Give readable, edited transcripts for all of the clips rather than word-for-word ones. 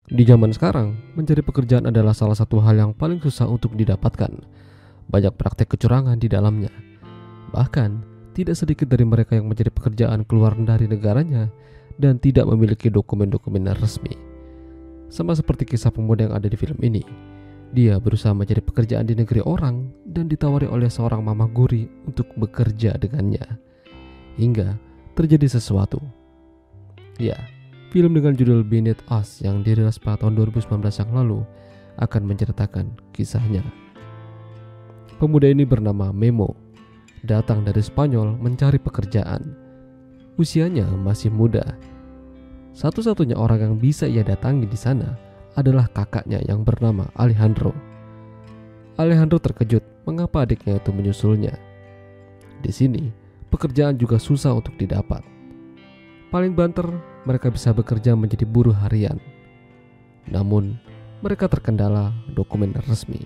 Di zaman sekarang, mencari pekerjaan adalah salah satu hal yang paling susah untuk didapatkan. Banyak praktek kecurangan di dalamnya. Bahkan, tidak sedikit dari mereka yang mencari pekerjaan keluar dari negaranya dan tidak memiliki dokumen-dokumen resmi. Sama seperti kisah pemuda yang ada di film ini. Dia berusaha mencari pekerjaan di negeri orang dan ditawari oleh seorang mama guri untuk bekerja dengannya. Hingga terjadi sesuatu. Ya, film dengan judul Beneath Us yang dirilis pada tahun 2019 yang lalu akan menceritakan kisahnya. Pemuda ini bernama Memo, datang dari Spanyol mencari pekerjaan. Usianya masih muda. Satu-satunya orang yang bisa ia datangi di sana adalah kakaknya yang bernama Alejandro. Alejandro terkejut mengapa adiknya itu menyusulnya. Di sini, pekerjaan juga susah untuk didapat. Paling banter, mereka bisa bekerja menjadi buruh harian. Namun, mereka terkendala dokumen resmi.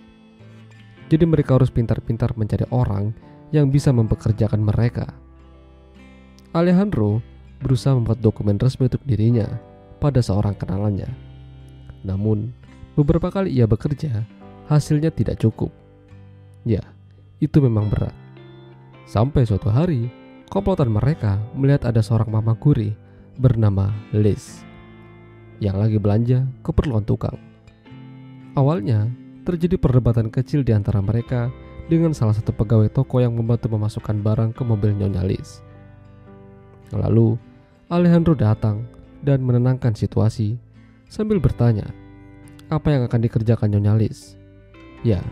Jadi mereka harus pintar-pintar mencari orang yang bisa mempekerjakan mereka. Alejandro berusaha membuat dokumen resmi untuk dirinya pada seorang kenalannya. Namun, beberapa kali ia bekerja, hasilnya tidak cukup. Ya, itu memang berat. Sampai suatu hari, komplotan mereka melihat ada seorang mama guri bernama Liz yang lagi belanja keperluan tukang. Awalnya, terjadi perdebatan kecil di antara mereka dengan salah satu pegawai toko yang membantu memasukkan barang ke mobil Nyonya Liz. Lalu, Alejandro datang dan menenangkan situasi sambil bertanya, apa yang akan dikerjakan Nyonya Liz? Ya,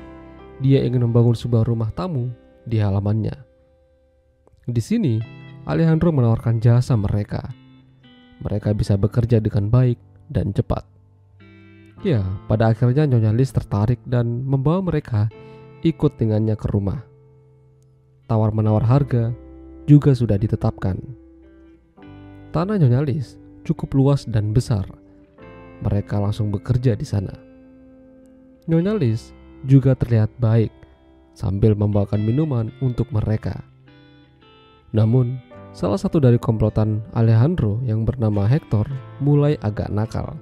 dia ingin membangun sebuah rumah tamu di halamannya. Di sini, Alejandro menawarkan jasa mereka. Mereka bisa bekerja dengan baik dan cepat. Ya, pada akhirnya Nyonya Liz tertarik dan membawa mereka ikut dengannya ke rumah. Tawar-menawar harga juga sudah ditetapkan. Tanah Nyonya Liz cukup luas dan besar. Mereka langsung bekerja di sana. Nyonya Liz juga terlihat baik sambil membawakan minuman untuk mereka. Namun, salah satu dari komplotan Alejandro yang bernama Hector mulai agak nakal.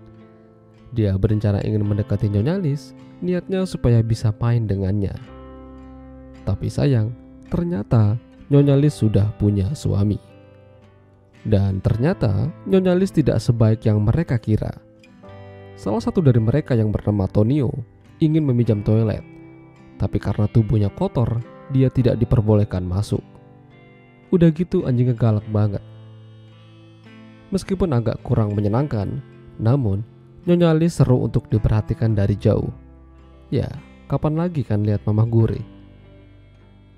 Dia berencana ingin mendekati Nyonya Liz, niatnya supaya bisa main dengannya. Tapi sayang, ternyata Nyonya Liz sudah punya suami. Dan ternyata Nyonya Liz tidak sebaik yang mereka kira. Salah satu dari mereka yang bernama Tonio ingin meminjam toilet, tapi karena tubuhnya kotor, dia tidak diperbolehkan masuk. Udah gitu anjingnya galak banget. Meskipun agak kurang menyenangkan, namun Nyonya Liz seru untuk diperhatikan dari jauh. Ya, kapan lagi kan lihat mama guri.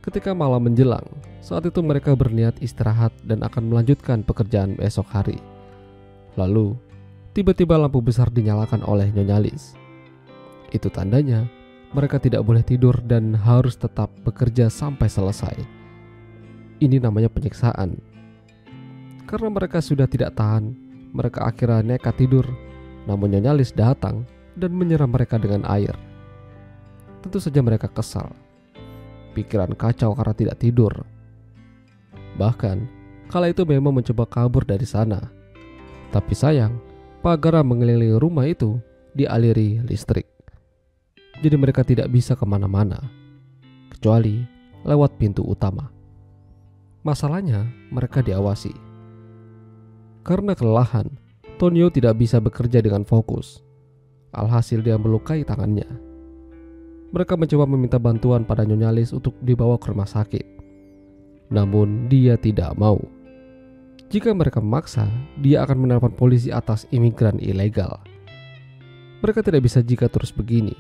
Ketika malam menjelang, saat itu mereka berniat istirahat dan akan melanjutkan pekerjaan esok hari. Lalu, tiba-tiba lampu besar dinyalakan oleh Nyonya Liz. Itu tandanya mereka tidak boleh tidur dan harus tetap bekerja sampai selesai. Ini namanya penyiksaan. Karena mereka sudah tidak tahan, mereka akhirnya nekat tidur. Namun Nyonya Liz datang dan menyiram mereka dengan air. Tentu saja mereka kesal. Pikiran kacau karena tidak tidur. Bahkan, kala itu memang mencoba kabur dari sana. Tapi sayang, pagar mengelilingi rumah itu dialiri listrik. Jadi mereka tidak bisa kemana-mana, kecuali lewat pintu utama. Masalahnya, mereka diawasi. Karena kelelahan, Tonio tidak bisa bekerja dengan fokus. Alhasil dia melukai tangannya. Mereka mencoba meminta bantuan pada Nyonya Liz untuk dibawa ke rumah sakit. Namun dia tidak mau. Jika mereka memaksa, dia akan menelpon polisi atas imigran ilegal. Mereka tidak bisa jika terus begini.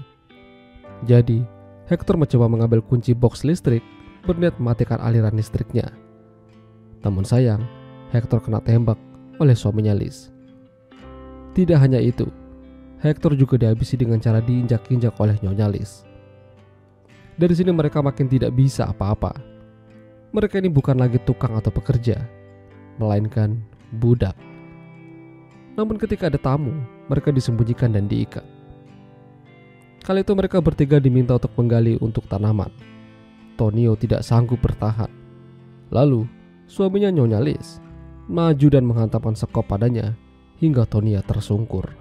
Jadi, Hector mencoba mengambil kunci box listrik, berniat mematikan aliran listriknya. Namun sayang, Hector kena tembak oleh suaminya Liz. Tidak hanya itu, Hector juga dihabisi dengan cara diinjak-injak oleh Nyonya Liz. Dari sini mereka makin tidak bisa apa-apa. Mereka ini bukan lagi tukang atau pekerja, melainkan budak. Namun ketika ada tamu, mereka disembunyikan dan diikat. Kali itu mereka bertiga diminta untuk menggali untuk tanaman. Tonio tidak sanggup bertahan. Lalu, suaminya Nyonya Liz maju dan menghantamkan sekop padanya hingga Tonia tersungkur.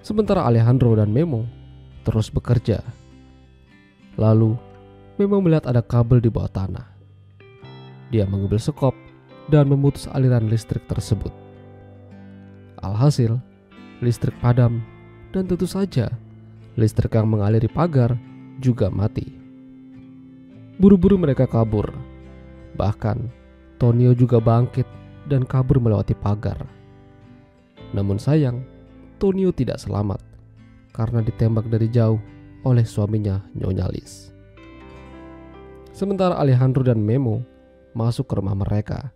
Sementara Alejandro dan Memo terus bekerja. Lalu Memo melihat ada kabel di bawah tanah. Dia mengambil sekop dan memutus aliran listrik tersebut. Alhasil, listrik padam dan tentu saja listrik yang mengaliri pagar juga mati. Buru-buru mereka kabur. Bahkan Tonio juga bangkit dan kabur melewati pagar. Namun sayang, Tonio tidak selamat karena ditembak dari jauh oleh suaminya Nyonya Liz. Sementara Alejandro dan Memo masuk ke rumah mereka.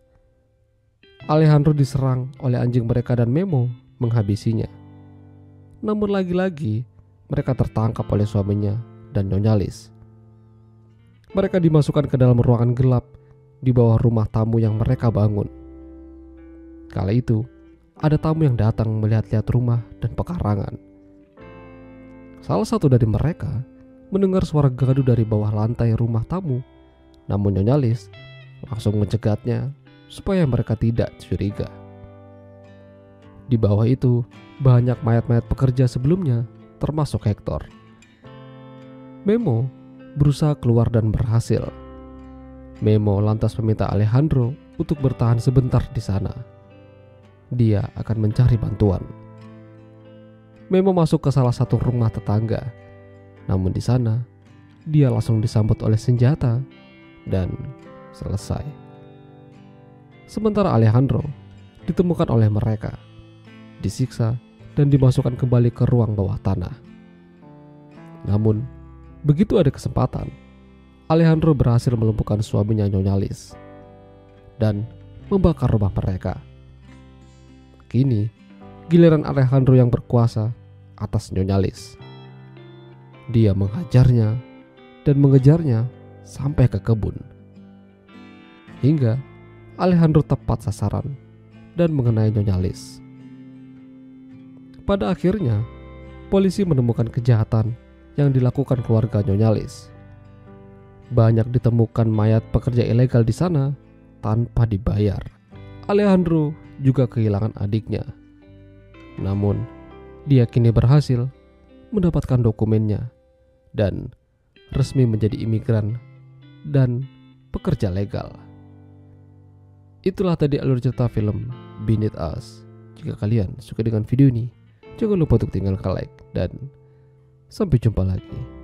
Alejandro diserang oleh anjing mereka dan Memo menghabisinya. Namun lagi-lagi mereka tertangkap oleh suaminya dan Nyonya Liz. Mereka dimasukkan ke dalam ruangan gelap di bawah rumah tamu yang mereka bangun. Kala itu, ada tamu yang datang melihat-lihat rumah dan pekarangan. Salah satu dari mereka mendengar suara gaduh dari bawah lantai rumah tamu, namun Nyonya Liz langsung mencegatnya supaya mereka tidak curiga. Di bawah itu banyak mayat-mayat pekerja sebelumnya, termasuk Hector. Memo berusaha keluar dan berhasil. Memo lantas meminta Alejandro untuk bertahan sebentar di sana. Dia akan mencari bantuan. Memo masuk ke salah satu rumah tetangga. Namun di sana, dia langsung disambut oleh senjata dan selesai. Sementara Alejandro ditemukan oleh mereka, disiksa dan dimasukkan kembali ke ruang bawah tanah. Namun, begitu ada kesempatan, Alejandro berhasil melumpuhkan suaminya Nyonya Liz dan membakar rumah mereka. Kini, giliran Alejandro yang berkuasa atas Nyonya Liz. Dia menghajarnya dan mengejarnya sampai ke kebun. Hingga Alejandro tepat sasaran dan mengenai Nyonya Liz. Pada akhirnya, polisi menemukan kejahatan yang dilakukan keluarga Nyonya Liz. Banyak ditemukan mayat pekerja ilegal di sana tanpa dibayar. Alejandro juga kehilangan adiknya. Namun, dia kini berhasil mendapatkan dokumennya dan resmi menjadi imigran dan pekerja legal. Itulah tadi alur cerita film Beneath Us. Jika kalian suka dengan video ini, jangan lupa untuk tinggalkan like dan sampai jumpa lagi.